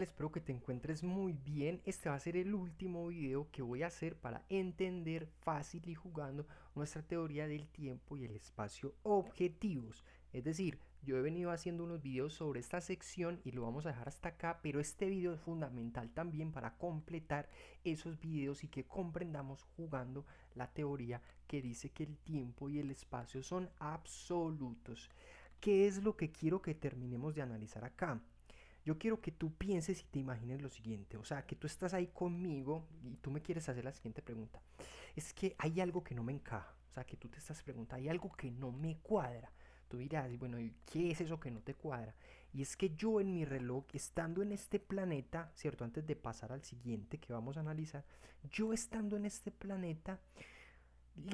Espero que te encuentres muy bien. Este va a ser el último video que voy a hacer para entender fácil y jugando nuestra teoría del tiempo y el espacio objetivos. Es decir, yo he venido haciendo unos videos sobre esta sección y lo vamos a dejar hasta acá, pero este video es fundamental también para completar esos videos y que comprendamos jugando la teoría que dice que el tiempo y el espacio son absolutos. ¿Qué es lo que quiero que terminemos de analizar acá? Yo quiero que tú pienses y te imagines lo siguiente, o sea, que tú estás ahí conmigo y tú me quieres hacer la siguiente pregunta. Es que hay algo que no me encaja, o sea, que tú te estás preguntando, hay algo que no me cuadra. Tú dirás, bueno, ¿y qué es eso que no te cuadra? Y es que yo en mi reloj, estando en este planeta, ¿cierto? Antes de pasar al siguiente que vamos a analizar, yo estando en este planeta,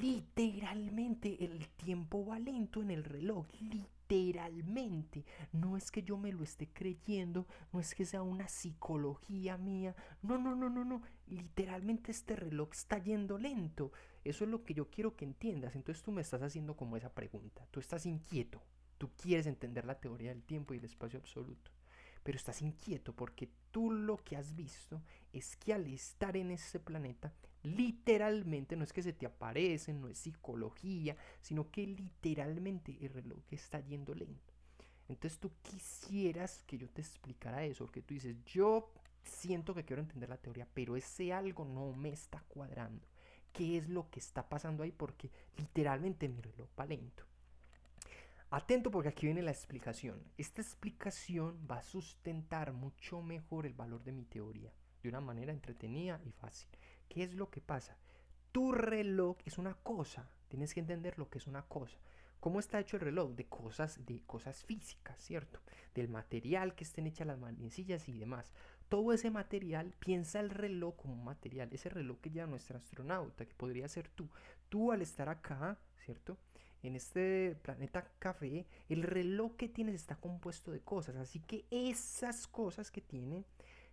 literalmente el tiempo va lento en el reloj, literalmente. No es que yo me lo esté creyendo, no es que sea una psicología mía, no, no, no, no, no. Literalmente este reloj está yendo lento. Eso es lo que yo quiero que entiendas. Entonces tú me estás haciendo como esa pregunta. Tú estás inquieto. Tú quieres entender la teoría del tiempo y el espacio absoluto, pero estás inquieto porque tú lo que has visto es que al estar en ese planeta, literalmente no es que se te aparecen, no es psicología, sino que literalmente el reloj está yendo lento. Entonces tú quisieras que yo te explicara eso, porque tú dices, yo siento que quiero entender la teoría, pero ese algo no me está cuadrando. ¿Qué es lo que está pasando ahí? Porque literalmente mi reloj va lento. Atento porque aquí viene la explicación. Esta explicación va a sustentar mucho mejor el valor de mi teoría, de una manera entretenida y fácil. ¿Qué es lo que pasa? Tu reloj es una cosa, tienes que entender lo que es una cosa. ¿Cómo está hecho el reloj? De cosas físicas, ¿cierto? Del material que estén hechas las manecillas y demás. Todo ese material, piensa el reloj como un material. Ese reloj que lleva nuestra astronauta, que podría ser tú. Tú al estar acá, ¿cierto? En este planeta café, el reloj que tienes está compuesto de cosas. Así que esas cosas que tiene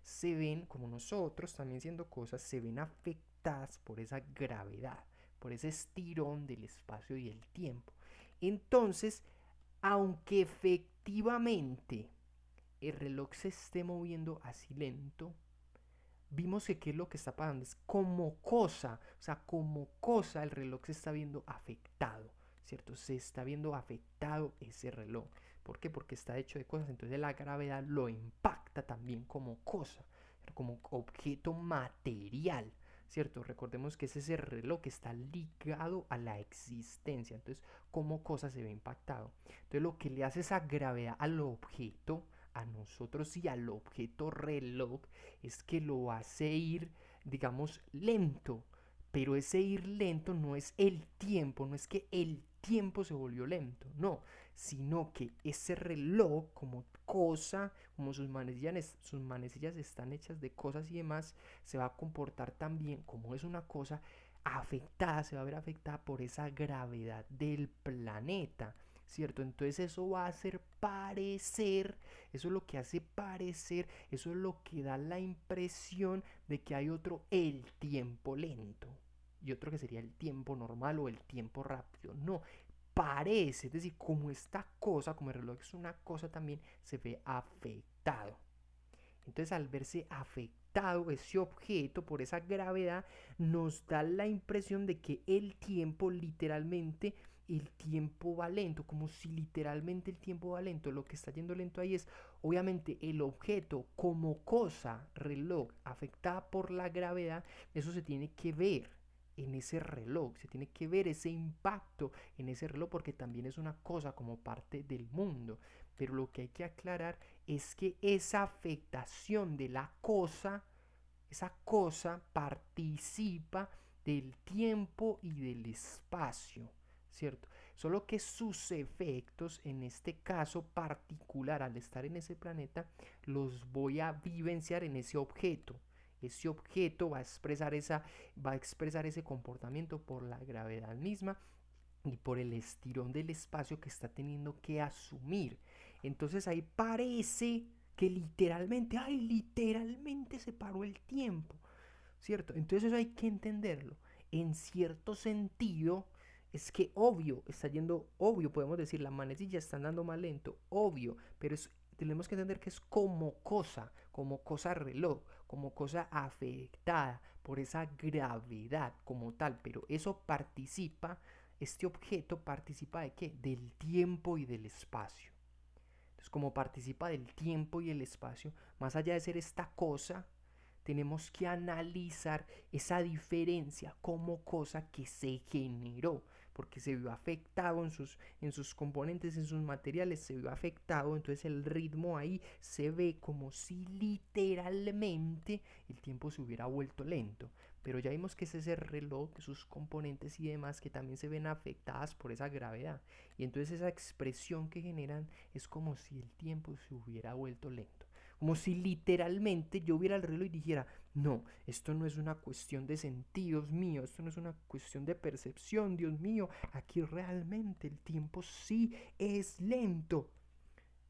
se ven, como nosotros también siendo cosas, se ven afectadas por esa gravedad, por ese estirón del espacio y el tiempo. Entonces, aunque efectivamente el reloj se esté moviendo así lento, vimos que qué es lo que está pasando, es como cosa, o sea, como cosa el reloj se está viendo afectado, ¿cierto? Se está viendo afectado ese reloj. ¿Por qué? Porque está hecho de cosas, entonces la gravedad lo impacta también como cosa, como objeto material, ¿cierto? Recordemos que es ese reloj que está ligado a la existencia, entonces como cosa se ve impactado. Entonces lo que le hace esa gravedad al objeto, a nosotros y al objeto reloj, es que lo hace ir, digamos, lento. Pero ese ir lento no es el tiempo, no es que el tiempo se volvió lento, no, sino que ese reloj como cosa, como sus manecillas están hechas de cosas y demás, se va a comportar también como es una cosa afectada, se va a ver afectada por esa gravedad del planeta, ¿cierto? Entonces eso va a hacer parecer, eso es lo que hace parecer, eso es lo que da la impresión de que hay otro el tiempo lento y otro que sería el tiempo normal o el tiempo rápido. No, parece, es decir, como esta cosa, como el reloj es una cosa también, se ve afectado. Entonces al verse afectado ese objeto por esa gravedad, nos da la impresión de que el tiempo literalmente, el tiempo va lento, como si literalmente el tiempo va lento. Lo que está yendo lento ahí es obviamente el objeto como cosa, reloj, afectada por la gravedad, eso se tiene que ver en ese reloj, se tiene que ver ese impacto en ese reloj porque también es una cosa como parte del mundo. Pero lo que hay que aclarar es que esa afectación de la cosa, esa cosa participa del tiempo y del espacio, ¿cierto? Solo que sus efectos, en este caso particular, al estar en ese planeta, los voy a vivenciar en ese objeto. Ese objeto va a expresar ese comportamiento por la gravedad misma y por el estirón del espacio que está teniendo que asumir. Entonces ahí parece que literalmente, ay, literalmente se paró el tiempo, ¿cierto? Entonces eso hay que entenderlo. En cierto sentido, es que obvio, está yendo, obvio, podemos decir, la manecilla está andando más lento, obvio, pero es, tenemos que entender que es como cosa, como cosa reloj, como cosa afectada por esa gravedad como tal, pero eso participa, este objeto participa de qué? Del tiempo y del espacio. Entonces, como participa del tiempo y el espacio, más allá de ser esta cosa, tenemos que analizar esa diferencia como cosa que se generó, porque se vio afectado en sus componentes, en sus materiales, se vio afectado, entonces el ritmo ahí se ve como si literalmente el tiempo se hubiera vuelto lento. Pero ya vimos que es ese reloj, sus componentes y demás que también se ven afectadas por esa gravedad. Y entonces esa expresión que generan es como si el tiempo se hubiera vuelto lento. Como si literalmente yo viera el reloj y dijera, no, esto no es una cuestión de sentidos mío, esto no es una cuestión de percepción, Dios mío, aquí realmente el tiempo sí es lento.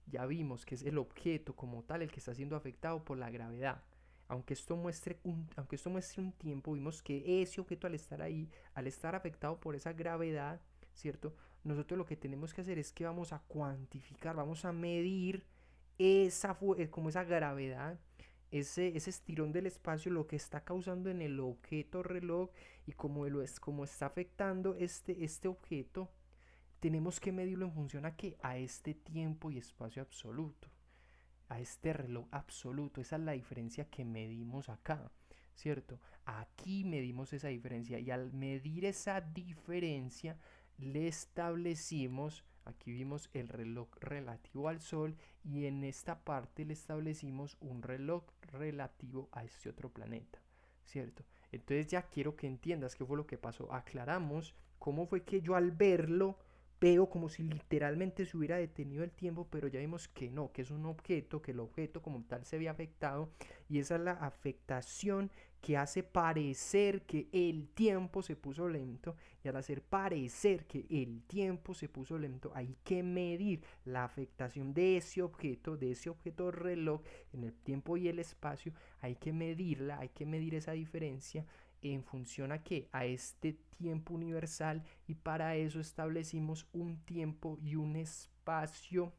Ya vimos que es el objeto como tal el que está siendo afectado por la gravedad. Aunque esto muestre un tiempo, vimos que ese objeto al estar ahí, al estar afectado por esa gravedad, ¿cierto? Nosotros lo que tenemos que hacer es que vamos a cuantificar, vamos a medir como esa gravedad, ese estirón del espacio, lo que está causando en el objeto reloj y como está afectando este objeto, tenemos que medirlo en función a qué? A este tiempo y espacio absoluto, a este reloj absoluto. Esa es la diferencia que medimos acá, ¿cierto? Aquí medimos esa diferencia y al medir esa diferencia le establecimos, aquí vimos el reloj relativo al Sol y en esta parte le establecimos un reloj relativo a este otro planeta, ¿cierto? Entonces ya quiero que entiendas qué fue lo que pasó. Aclaramos cómo fue que yo al verlo veo como si literalmente se hubiera detenido el tiempo, pero ya vimos que no, que es un objeto, que el objeto como tal se ve afectado y esa es la afectación que hace parecer que el tiempo se puso lento y al hacer parecer que el tiempo se puso lento hay que medir la afectación de ese objeto reloj en el tiempo y el espacio, hay que medirla, hay que medir esa diferencia en función a qué? A este tiempo universal y para eso establecimos un tiempo y un espacio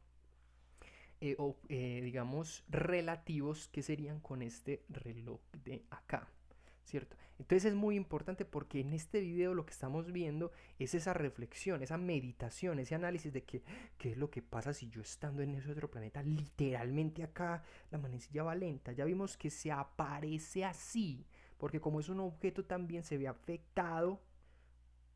digamos relativos que serían con este reloj de acá. ¿Cierto? Entonces es muy importante porque en este video lo que estamos viendo es esa reflexión, esa meditación, ese análisis de qué es lo que pasa si yo estando en ese otro planeta, literalmente acá la manecilla va lenta. Ya vimos que se aparece así, porque como es un objeto también se ve afectado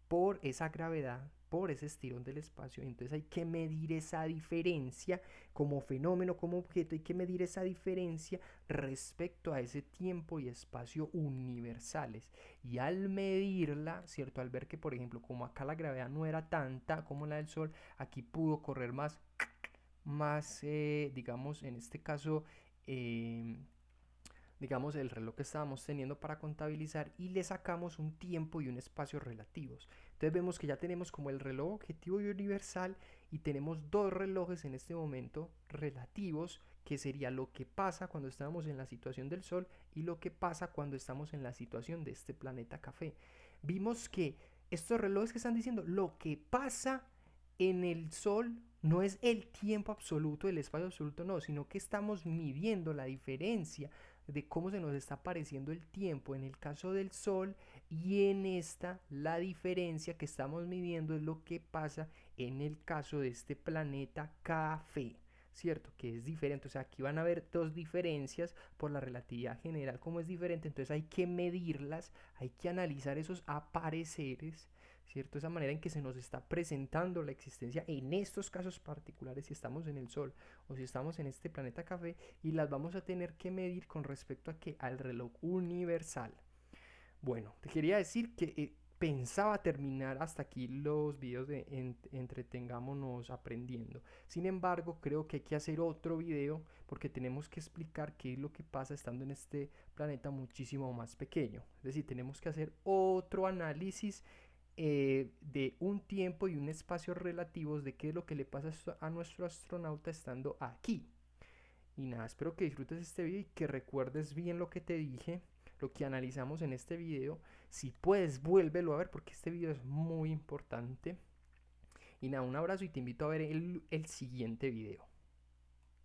por esa gravedad, por ese estirón del espacio. Entonces hay que medir esa diferencia como fenómeno, como objeto, hay que medir esa diferencia respecto a ese tiempo y espacio universales. Y al medirla, ¿cierto? Al ver que, por ejemplo, como acá la gravedad no era tanta como la del Sol, aquí pudo correr más digamos, en este caso, digamos, el reloj que estábamos teniendo para contabilizar y le sacamos un tiempo y un espacio relativos. Entonces vemos que ya tenemos como el reloj objetivo y universal y tenemos dos relojes en este momento relativos, que sería lo que pasa cuando estamos en la situación del Sol y lo que pasa cuando estamos en la situación de este planeta café. Vimos que estos relojes que están diciendo lo que pasa en el Sol no es el tiempo absoluto, el espacio absoluto, no, sino que estamos midiendo la diferencia de cómo se nos está apareciendo el tiempo en el caso del Sol y en esta la diferencia que estamos midiendo es lo que pasa en el caso de este planeta café, ¿cierto? Que es diferente, o sea, aquí van a haber dos diferencias por la relatividad general, como es diferente, entonces hay que medirlas, hay que analizar esos apareceres, ¿cierto? Esa manera en que se nos está presentando la existencia en estos casos particulares, si estamos en el Sol o si estamos en este planeta café, y las vamos a tener que medir con respecto a qué, al reloj universal. Bueno, te quería decir que pensaba terminar hasta aquí los videos de entretengámonos aprendiendo. Sin embargo, creo que hay que hacer otro video porque tenemos que explicar qué es lo que pasa estando en este planeta muchísimo más pequeño. Es decir, tenemos que hacer otro análisis de un tiempo y un espacio relativos de qué es lo que le pasa a nuestro astronauta estando aquí. Y nada, espero que disfrutes este video y que recuerdes bien lo que te dije, lo que analizamos en este video. Si puedes, vuélvelo a ver porque este video es muy importante. Y nada, un abrazo y te invito a ver el siguiente video.